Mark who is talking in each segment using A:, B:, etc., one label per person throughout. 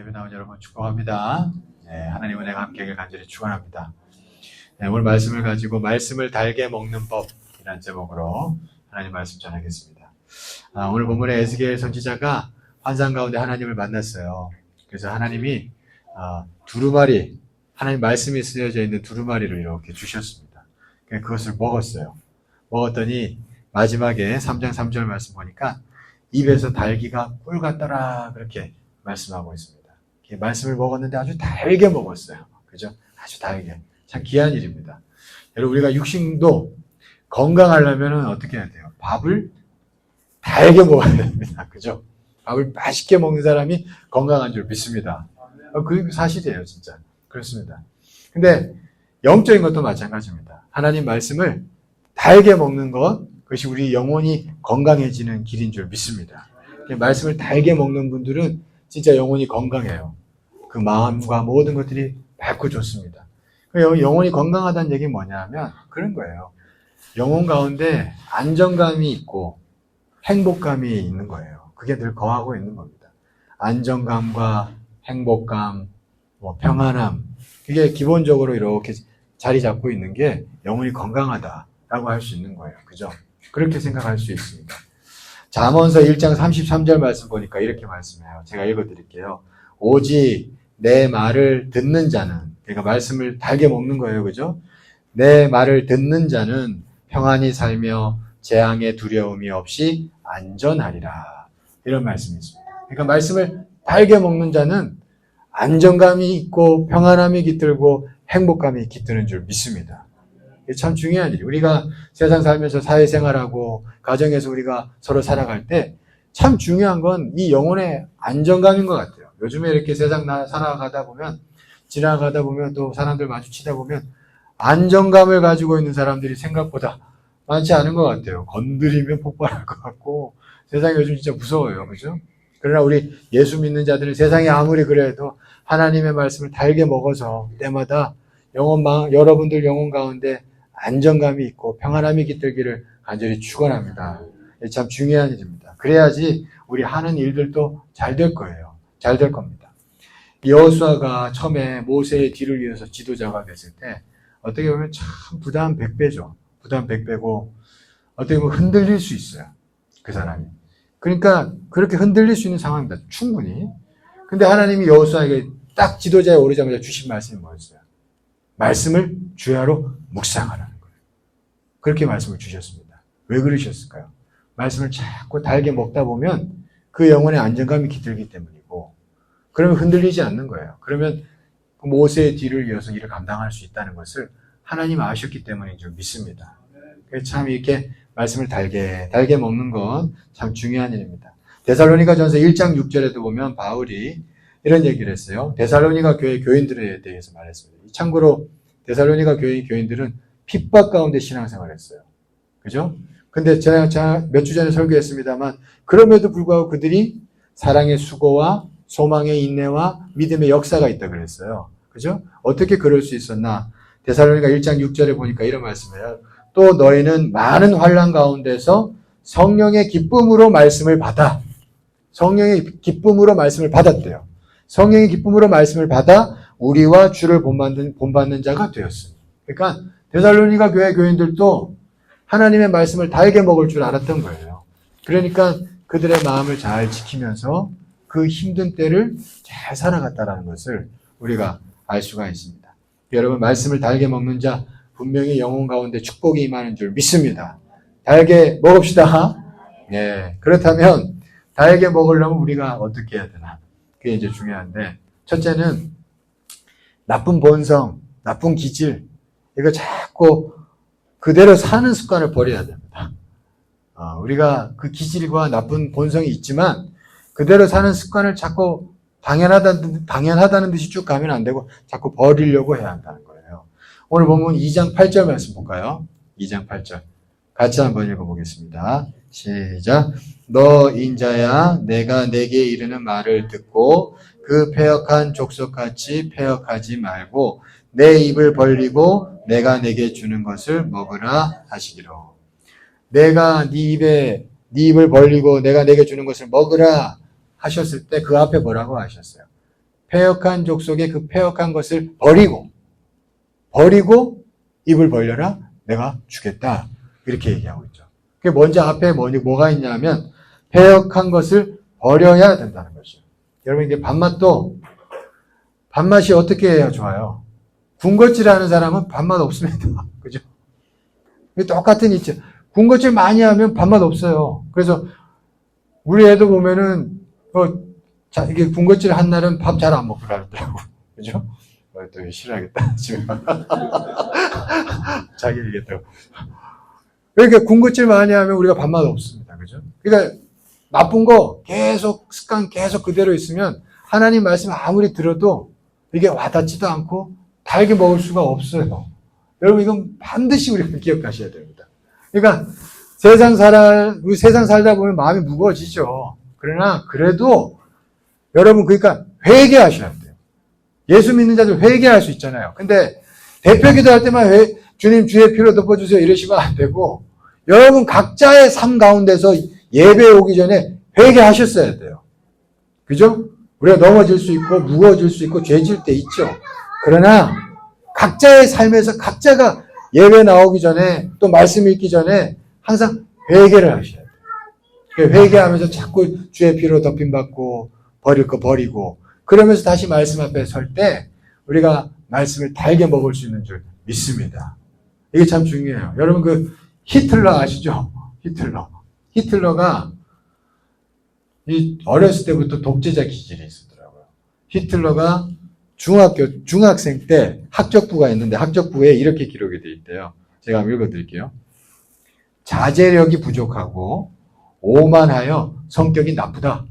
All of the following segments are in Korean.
A: 예배 나온 여러분 축복합니다. 네, 하나님 은혜가 함께하길 간절히 축원합니다. 네, 오늘 말씀을 가지고 말씀을 달게 먹는 법이라는 제목으로 하나님 말씀 전하겠습니다. 오늘 본문의 에스겔 선지자가 환상 가운데 하나님을 만났어요. 그래서 하나님이 두루마리, 하나님 말씀이 쓰여져 있는 두루마리를 이렇게 주셨습니다. 그것을 먹었어요. 먹었더니 마지막에 3장 3절 말씀 보니까 입에서 달기가 꿀 같더라 그렇게 말씀하고 있습니다. 말씀을 먹었는데 아주 달게 먹었어요. 그죠? 아주 달게. 참 귀한 일입니다. 여러분, 우리가 육신도 건강하려면 어떻게 해야 돼요? 밥을 달게 먹어야 됩니다. 그죠? 밥을 맛있게 먹는 사람이 건강한 줄 믿습니다. 그게 사실이에요, 진짜. 그렇습니다. 근데 영적인 것도 마찬가지입니다. 하나님 말씀을 달게 먹는 것, 그것이 우리 영혼이 건강해지는 길인 줄 믿습니다. 말씀을 달게 먹는 분들은 진짜 영혼이 건강해요. 그 마음과 모든 것들이 맑고 좋습니다. 영혼이 건강하다는 얘기는 뭐냐면 그런 거예요. 영혼 가운데 안정감이 있고 행복감이 있는 거예요. 그게 늘 거하고 있는 겁니다. 안정감과 행복감, 평안함, 그게 기본적으로 이렇게 자리 잡고 있는 게 영혼이 건강하다라고 할 수 있는 거예요. 그죠? 그렇게 생각할 수 있습니다. 잠언서 1장 33절 말씀 보니까 이렇게 말씀해요. 제가 읽어드릴게요. 오직 내 말을 듣는 자는, 그러니까 말씀을 달게 먹는 거예요. 그죠? 내 말을 듣는 자는 평안히 살며 재앙의 두려움이 없이 안전하리라. 이런 말씀이 있습니다. 그러니까 말씀을 달게 먹는 자는 안정감이 있고 평안함이 깃들고 행복감이 깃드는 줄 믿습니다. 이게 참 중요한 일이에요. 우리가 세상 살면서 사회생활하고 가정에서 우리가 서로 살아갈 때 참 중요한 건 이 영혼의 안정감인 것 같아요. 요즘에 이렇게 세상 살아가다 보면, 지나가다 보면, 또 사람들 마주치다 보면 안정감을 가지고 있는 사람들이 생각보다 많지 않은 것 같아요. 건드리면 폭발할 것 같고 세상이 요즘 진짜 무서워요. 그죠? 그러나 우리 예수 믿는 자들은 세상이 아무리 그래도 하나님의 말씀을 달게 먹어서 때마다 여러분들 영혼 가운데 안정감이 있고 평안함이 깃들기를 간절히 축원합니다. 참 중요한 일입니다. 그래야지 우리 하는 일들도 잘 될 거예요. 잘 될 겁니다. 여호수아가 처음에 모세의 뒤를 이어서 지도자가 됐을 때 어떻게 보면 참 부담 100배죠. 부담 100배고 어떻게 보면 흔들릴 수 있어요. 그 사람이. 그러니까 그렇게 흔들릴 수 있는 상황입니다. 충분히. 근데 하나님이 여호수아에게 딱 지도자에 오르자마자 주신 말씀이 뭐였어요? 말씀을 주야로 묵상하라는 거예요. 그렇게 말씀을 주셨습니다. 왜 그러셨을까요? 말씀을 자꾸 달게 먹다 보면 그 영혼의 안정감이 깃들기 때문이고, 그러면 흔들리지 않는 거예요. 그러면 모세의 뒤를 이어서 일을 감당할 수 있다는 것을 하나님 아셨기 때문인 줄 믿습니다. 참 이렇게 말씀을 달게 먹는 건 참 중요한 일입니다. 데살로니가전서 1장 6절에도 보면 바울이 이런 얘기를 했어요. 데살로니가 교회 교인들에 대해서 말했습니다. 참고로 데살로니가 교회 교인들은 핍박 가운데 신앙생활을 했어요. 그죠? 근데 제가 몇 주 전에 설교했습니다만, 그럼에도 불구하고 그들이 사랑의 수고와 소망의 인내와 믿음의 역사가 있다 그랬어요. 그죠? 어떻게 그럴 수 있었나? 데살로니가 1장 6절에 보니까 이런 말씀이에요. 또 너희는 많은 환난 가운데서 성령의 기쁨으로 말씀을 받아. 성령의 기쁨으로 말씀을 받았대요. 성령의 기쁨으로 말씀을 받아 우리와 주를 본받는 자가 되었으니. 그러니까 데살로니가 교회 교인들도 하나님의 말씀을 달게 먹을 줄 알았던 거예요. 그러니까 그들의 마음을 잘 지키면서 그 힘든 때를 잘 살아갔다는 것을 우리가 알 수가 있습니다. 여러분, 말씀을 달게 먹는 자 분명히 영혼 가운데 축복이 임하는 줄 믿습니다. 달게 먹읍시다. 네, 그렇다면 달게 먹으려면 우리가 어떻게 해야 되나? 그게 이제 중요한데, 첫째는 나쁜 본성, 나쁜 기질, 이거 자꾸 그대로 사는 습관을 버려야 됩니다. 우리가 그 기질과 나쁜 본성이 있지만 그대로 사는 습관을 자꾸 당연하다는 듯이 쭉 가면 안 되고 자꾸 버리려고 해야 한다는 거예요. 오늘 보면 2장 8절 말씀 볼까요? 2장 8절. 같이 한번 읽어보겠습니다. 시작. 너 인자야, 내가 내게 이르는 말을 듣고 그 패역한 족속같이 패역하지 말고 내 입을 벌리고 내가 내게 주는 것을 먹으라 하시기로. 내가 네 입을 벌리고 내가 내게 주는 것을 먹으라 하셨을 때 그 앞에 뭐라고 하셨어요? 패역한 족속의 그 패역한 것을 버리고 입을 벌려라 내가 주겠다. 이렇게 얘기하고 있죠. 그게 먼저 앞에 뭐가 있냐면 패역한 것을 버려야 된다는 것이죠. 여러분 이게 밥맛이 어떻게 해야 좋아요? 군것질하는 사람은 밥맛 없습니다. 그죠? 똑같은 있죠. 군것질 많이 하면 밥맛 없어요. 그래서 우리 애도 보면은 이게 군것질 한 날은 밥 잘 안 먹고 가더라고. 그죠? 또 싫어하겠다. 지금 자기 얘기했다고. 그러니까 군것질 많이 하면 우리가 밥맛 없습니다. 그죠? 그러니까 나쁜 거 습관 계속 그대로 있으면 하나님 말씀 아무리 들어도 이게 와닿지도 않고 달게 먹을 수가 없어요. 여러분 이건 반드시 우리가 기억하셔야 됩니다. 그러니까 세상 살다 보면 마음이 무거워지죠. 그러나 그래도 여러분 그러니까 회개하셔야 돼요. 예수 믿는 자들 회개할 수 있잖아요. 근데 대표 기도할 때만 주님 주의 피로 덮어주세요 이러시면 안 되고 여러분 각자의 삶 가운데서 예배 오기 전에 회개하셨어야 돼요. 그죠? 우리가 넘어질 수 있고 무거워질 수 있고 죄질 때 있죠. 그러나 각자의 삶에서 각자가 예배 나오기 전에 또 말씀 읽기 전에 항상 회개를 하셔야 돼요. 회개하면서 자꾸 주의 피로 덮임받고 버릴 거 버리고 그러면서 다시 말씀 앞에 설 때 우리가 말씀을 달게 먹을 수 있는 줄 믿습니다. 이게 참 중요해요. 여러분 그 히틀러 아시죠? 히틀러가 어렸을 때부터 독재자 기질이 있었더라고요. 히틀러가 중학생 때 학적부가 있는데 학적부에 이렇게 기록이 되어 있대요. 제가 한번 읽어드릴게요. 자제력이 부족하고 오만하여 성격이 나쁘다.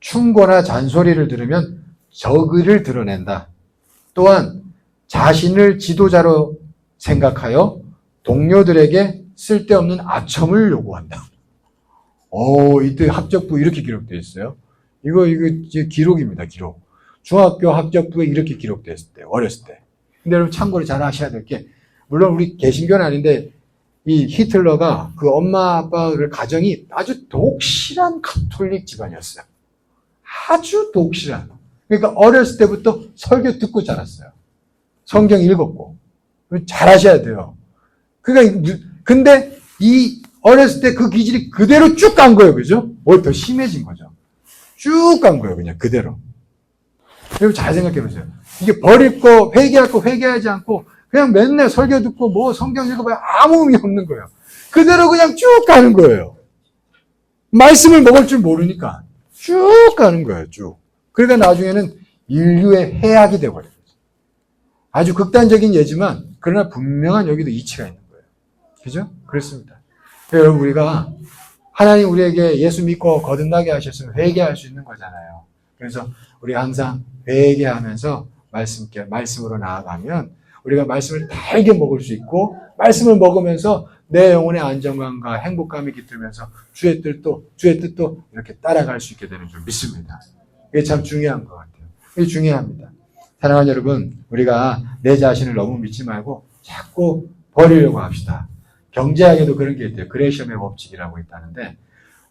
A: 충고나 잔소리를 들으면 저의를 드러낸다. 또한 자신을 지도자로 생각하여 동료들에게 쓸데없는 아첨을 요구한다. 이때 학적부 이렇게 기록되어 있어요. 이거 기록입니다, 기록. 중학교 학적부에 이렇게 기록됐을 때, 어렸을 때. 근데 여러분 참고로 잘 아셔야 될 게, 물론 우리 개신교는 아닌데, 이 히틀러가 그 엄마 아빠를 가정이 아주 독실한 가톨릭 집안이었어요. 아주 독실한. 그러니까 어렸을 때부터 설교 듣고 자랐어요. 성경 읽었고. 잘 하셔야 돼요. 그러니까, 근데 이 어렸을 때 그 기질이 그대로 쭉 간 거예요. 그죠? 뭘 더 심해진 거죠. 쭉 간 거예요. 그냥 그대로. 여러분 잘 생각해 보세요. 이게 버릴 거, 회개할 거 회개하지 않고 그냥 맨날 설교 듣고 뭐 성경 읽어봐야 아무 의미 없는 거예요. 그대로 그냥 쭉 가는 거예요. 말씀을 먹을 줄 모르니까 쭉 가는 거예요. 쭉. 그러니까 나중에는 인류의 해악이 되어버려요. 아주 극단적인 예지만 그러나 분명한 여기도 이치가 있는 거예요. 그죠? 그렇습니다. 여러분 우리가 하나님 우리에게 예수 믿고 거듭나게 하셨으면 회개할 수 있는 거잖아요. 그래서 우리가 항상 회개하면서 말씀으로 나아가면 우리가 말씀을 달게 먹을 수 있고 말씀을 먹으면서 내 영혼의 안정감과 행복감이 깃들면서 주의 뜻도 이렇게 따라갈 수 있게 되는 줄 믿습니다. 이게 참 중요한 것 같아요. 이게 중요합니다. 사랑하는 여러분, 우리가 내 자신을 너무 믿지 말고 자꾸 버리려고 합시다. 경제학에도 그런 게 있대요. 그레이엄의 법칙이라고 있다는데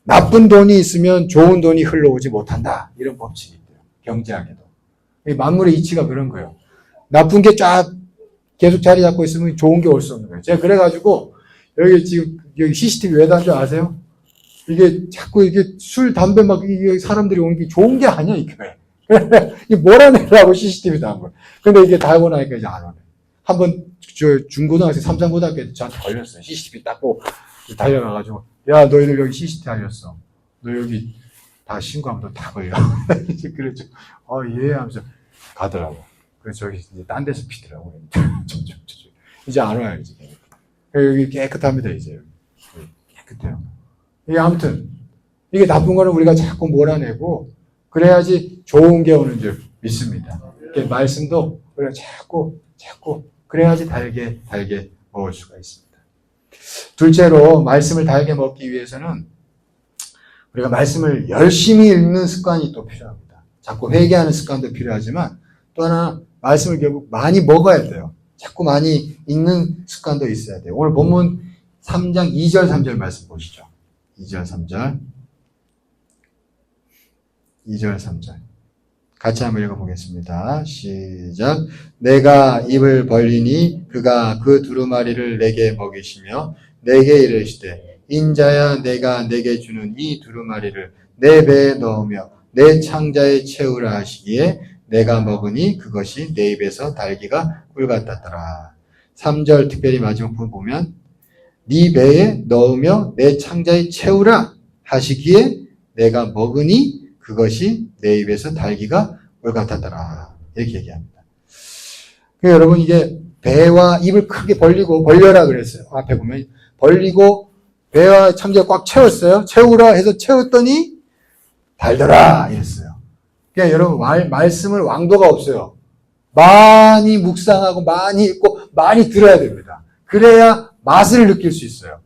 A: 나쁜 돈이 있으면 좋은 돈이 흘러오지 못한다. 이런 법칙이 있대요. 경제학에도. 만물의 이치가 그런 거예요. 나쁜 게 쫙 계속 자리 잡고 있으면 좋은 게 올 수 없는 거예요. 제가 그래가지고 여기 CCTV 왜 단 줄 아세요? 이게 자꾸 이게 술, 담배 막 이게 사람들이 오는 게 좋은 게 아니야, 이 교회. 이게 몰아내려고 CCTV 단 거예요. 근데 이게 다 하고 나니까 이제 안 오네. 한번 중고등학생, 삼성고등학교 때 저한테 걸렸어요. CCTV 닦고 달려가가지고 야, 너희들 여기 CCTV 알렸어. 너 여기 다 신고하면 너 다 걸려. 이제 그랬죠. 예 하면서 가더라고. 그래서 저기 이제 딴 데서 피더라고. 이제 안 와요, 이제. 여기 깨끗합니다, 이제. 깨끗해요. 이게 아무튼, 이게 나쁜 거는 우리가 자꾸 몰아내고, 그래야지 좋은 게 오는 줄 믿습니다. 이렇게 말씀도 우리가 자꾸, 그래야지 달게 먹을 수가 있습니다. 둘째로, 말씀을 달게 먹기 위해서는 우리가 말씀을 열심히 읽는 습관이 또 필요합니다. 자꾸 회개하는 습관도 필요하지만, 또 하나, 말씀을 결국 많이 먹어야 돼요. 자꾸 많이 읽는 습관도 있어야 돼요. 오늘 본문 3장 2절 3절 말씀 보시죠. 2절 3절 같이 한번 읽어보겠습니다. 시작. 내가 입을 벌리니 그가 그 두루마리를 내게 먹이시며 내게 이르시되 인자야 내가 내게 주는 이 두루마리를 내 배에 넣으며 내 창자에 채우라 하시기에 내가 먹으니 그것이 내 입에서 달기가 꿀 같았더라. 3절 특별히 마지막 부분 보면 네 배에 넣으며 내 창자에 채우라 하시기에 내가 먹으니 그것이 내 입에서 달기가 꿀 같았더라. 이렇게 얘기합니다. 여러분 이게 배와 입을 크게 벌려라 그랬어요. 앞에 보면 벌리고 배와 창자에 꽉 채웠어요. 채우라 해서 채웠더니 달더라 이랬어요. 그러니까 여러분 말씀을 왕도가 없어요. 많이 묵상하고 많이 읽고 많이 들어야 됩니다. 그래야 맛을 느낄 수 있어요.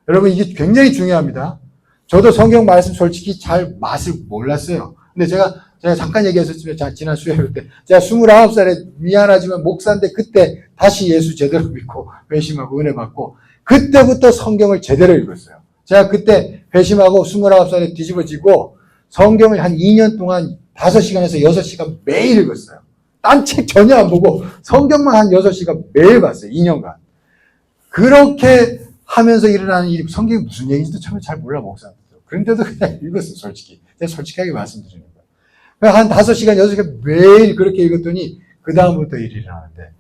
A: 여러분 이게 굉장히 중요합니다. 저도 성경 말씀 솔직히 잘 맛을 몰랐어요. 근데 제가 잠깐 얘기했었지만 지난 수요일 때 제가 29살에 미안하지만 목사인데 그때 다시 예수 제대로 믿고 회심하고 은혜 받고 그때부터 성경을 제대로 읽었어요. 제가 그때 회심하고 29살에 뒤집어지고 성경을 한 2년 동안 5시간에서 6시간 매일 읽었어요. 딴 책 전혀 안 보고 성경만 한 6시간 매일 봤어요. 2년간. 그렇게 하면서 일어나는 일이 성경이 무슨 얘기인지도 처음에 잘 몰라 목사한테. 그런데도 그냥 읽었어요. 솔직히. 제가 솔직하게 말씀드리는 거예요. 한 5시간, 6시간 매일 그렇게 읽었더니 그 다음부터 일이 일어나는데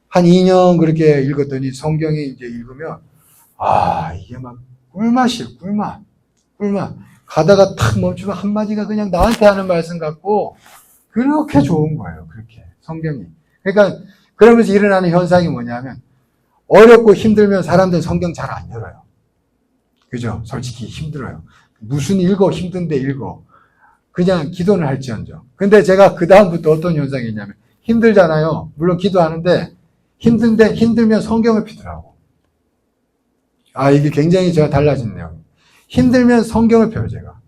A: 한 2년 그렇게 읽었더니 성경이 이제 읽으면 이게 막 꿀맛이에요. 꿀맛. 가다가 탁 멈추면 한마디가 그냥 나한테 하는 말씀 같고 그렇게 좋은 거예요. 그렇게 성경이. 그러니까 그러면서 일어나는 현상이 뭐냐면 어렵고 힘들면 사람들은 성경 잘 안 열어요. 그죠? 솔직히 힘들어요. 무슨 읽어 힘든데 읽어. 그냥 기도는 할지언정. 근데 제가 그 다음부터 어떤 현상이 있냐면 힘들잖아요. 물론 기도하는데 힘들면 성경을 피더라고. 이게 굉장히 제가 달라진 내용. 힘들면 성경을 펴요, 제가.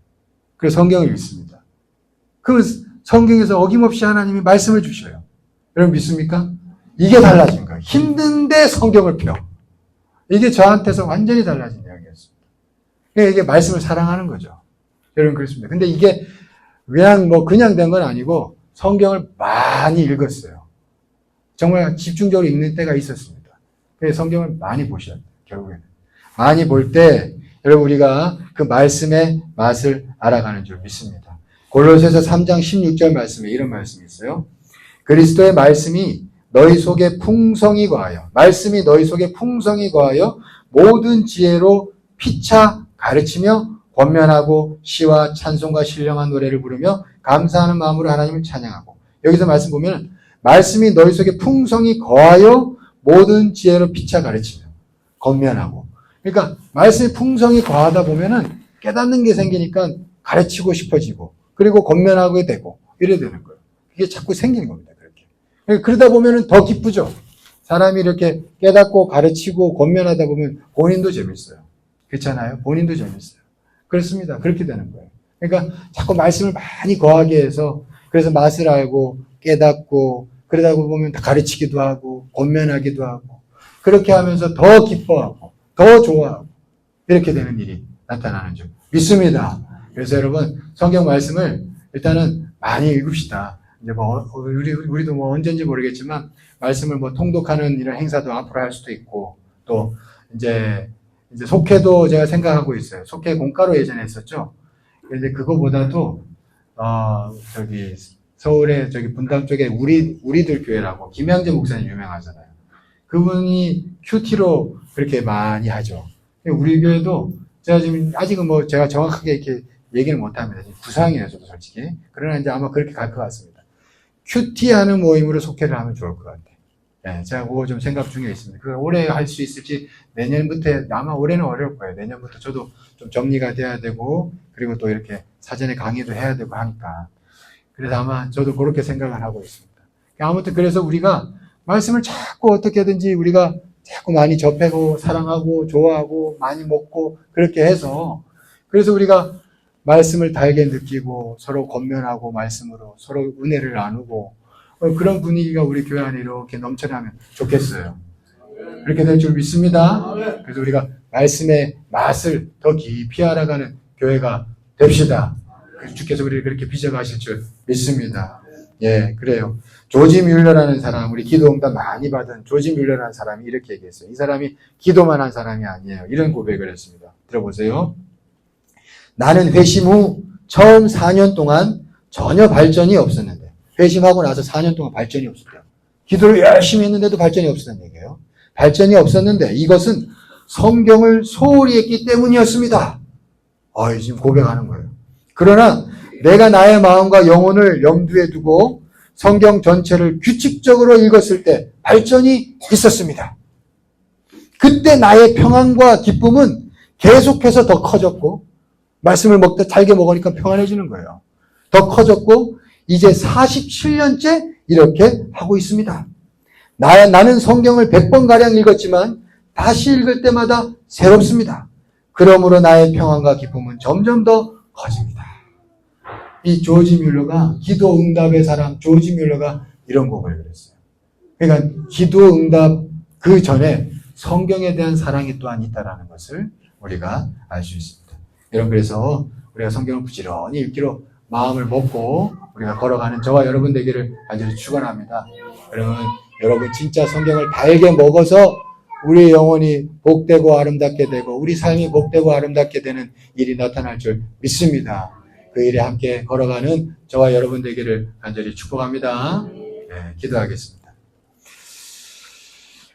A: 그래서 성경을 읽습니다. 그러면 성경에서 어김없이 하나님이 말씀을 주셔요. 여러분 믿습니까? 이게 달라진 거예요. 힘든데 성경을 펴. 이게 저한테서 완전히 달라진 이야기였습니다. 이게 말씀을 사랑하는 거죠. 여러분 그렇습니다. 근데 이게 그냥 된 건 아니고 성경을 많이 읽었어요. 정말 집중적으로 읽는 때가 있었습니다. 그래서 성경을 많이 보셔야 돼요. 결국에는. 많이 볼 때 여러분 우리가 그 말씀의 맛을 알아가는 줄 믿습니다. 골로새서 3장 16절 말씀에 이런 말씀이 있어요. 그리스도의 말씀이 너희 속에 풍성히 거하여 모든 지혜로 피차 가르치며 권면하고 시와 찬송과 신령한 노래를 부르며 감사하는 마음으로 하나님을 찬양하고 여기서 말씀 보면 말씀이 너희 속에 풍성히 거하여 모든 지혜로 피차 가르치며 권면하고 그러니까 말씀이 풍성히 거하다 보면은 깨닫는 게 생기니까 가르치고 싶어지고 그리고 권면하게 되고 이래 되는 거예요. 이게 자꾸 생기는 겁니다. 그렇게. 그러다 보면은 더 기쁘죠. 사람이 이렇게 깨닫고 가르치고 권면하다 보면 본인도 재밌어요. 그렇잖아요. 본인도 재밌어요. 그렇습니다. 그렇게 되는 거예요. 그러니까 자꾸 말씀을 많이 거하게 해서 그래서 맛을 알고 깨닫고 그러다 보면 가르치기도 하고 권면하기도 하고 그렇게 하면서 더 기뻐하고 더 좋아하고 이렇게 되는 일이 나타나는 줄 믿습니다. 그래서 여러분 성경 말씀을 일단은 많이 읽읍시다. 이제 우리도 언제인지 모르겠지만 말씀을 통독하는 이런 행사도 앞으로 할 수도 있고 또 이제 속회도 제가 생각하고 있어요. 속회 공과로 예전에 했었죠. 그런데 그거보다도 서울에 분당 쪽에 우리들 교회라고 김양재 목사님 유명하잖아요. 그분이 큐티로 그렇게 많이 하죠. 우리 교회도 제가 지금 아직은 제가 정확하게 이렇게 얘기는 못합니다. 구상이에요, 저도 솔직히. 그러나 이제 아마 그렇게 갈 것 같습니다. 큐티하는 모임으로 속회를 하면 좋을 것 같아요. 네, 제가 그거 좀 생각 중에 있습니다. 그걸 올해 할 수 있을지 내년부터 아마 올해는 어려울 거예요. 내년부터 저도 좀 정리가 돼야 되고 그리고 또 이렇게 사전에 강의도 해야 되고 하니까. 그래서 아마 저도 그렇게 생각을 하고 있습니다. 아무튼 그래서 우리가 말씀을 자꾸 어떻게든지 우리가 자꾸 많이 접하고 사랑하고 좋아하고 많이 먹고 그렇게 해서 그래서 우리가 말씀을 달게 느끼고 서로 권면하고 말씀으로 서로 은혜를 나누고 그런 분위기가 우리 교회 안에 이렇게 넘쳐나면 좋겠어요. 그렇게 될 줄 믿습니다. 그래서 우리가 말씀의 맛을 더 깊이 알아가는 교회가 됩시다. 주께서 우리를 그렇게 빚어가실 줄 믿습니다. 예, 그래요. 조지 뮬러라는 사람, 우리 기도 응답 많이 받은 조지 뮬러라는 사람이 이렇게 얘기했어요. 이 사람이 기도만 한 사람이 아니에요. 이런 고백을 했습니다. 들어보세요. 나는 회심 후 처음 4년 동안 전혀 발전이 없었는데, 회심하고 나서 4년 동안 발전이 없었대요. 기도를 열심히 했는데도 발전이 없었다는 얘기예요. 발전이 없었는데 이것은 성경을 소홀히 했기 때문이었습니다. 지금 고백하는 거예요. 그러나 내가 나의 마음과 영혼을 염두에 두고 성경 전체를 규칙적으로 읽었을 때 발전이 있었습니다. 그때 나의 평안과 기쁨은 계속해서 더 커졌고, 말씀을 잘게 먹으니까 평안해지는 거예요. 더 커졌고 이제 47년째 이렇게 하고 있습니다. 나는 성경을 100번가량 읽었지만 다시 읽을 때마다 새롭습니다. 그러므로 나의 평안과 기쁨은 점점 더 커집니다. 이 조지 뮬러가, 기도 응답의 사람 조지 뮬러가 이런 곡을 그랬어요. 그러니까 기도 응답 그 전에 성경에 대한 사랑이 또한 있다는 것을 우리가 알 수 있습니다. 여러분, 그래서 우리가 성경을 부지런히 읽기로 마음을 먹고 우리가 걸어가는 저와 여러분 되기를 간절히 축원합니다. 여러분 진짜 성경을 달게 먹어서 우리의 영혼이 복되고 아름답게 되고 우리 삶이 복되고 아름답게 되는 일이 나타날 줄 믿습니다. 그 일에 함께 걸어가는 저와 여러분 되기를 간절히 축복합니다. 네, 기도하겠습니다.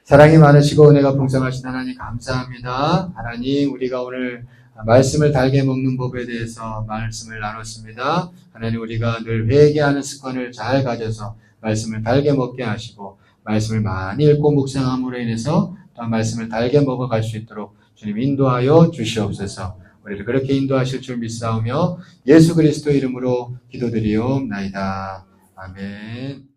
A: 사랑이 많으시고 은혜가 풍성하신 하나님 감사합니다. 하나님, 우리가 오늘 말씀을 달게 먹는 법에 대해서 말씀을 나눴습니다. 하나님, 우리가 늘 회개하는 습관을 잘 가져서 말씀을 달게 먹게 하시고 말씀을 많이 읽고 묵상함으로 인해서 또한 말씀을 달게 먹어갈 수 있도록 주님 인도하여 주시옵소서. 우리를 그렇게 인도하실 줄 믿사오며 예수 그리스도 이름으로 기도드리옵나이다. 아멘.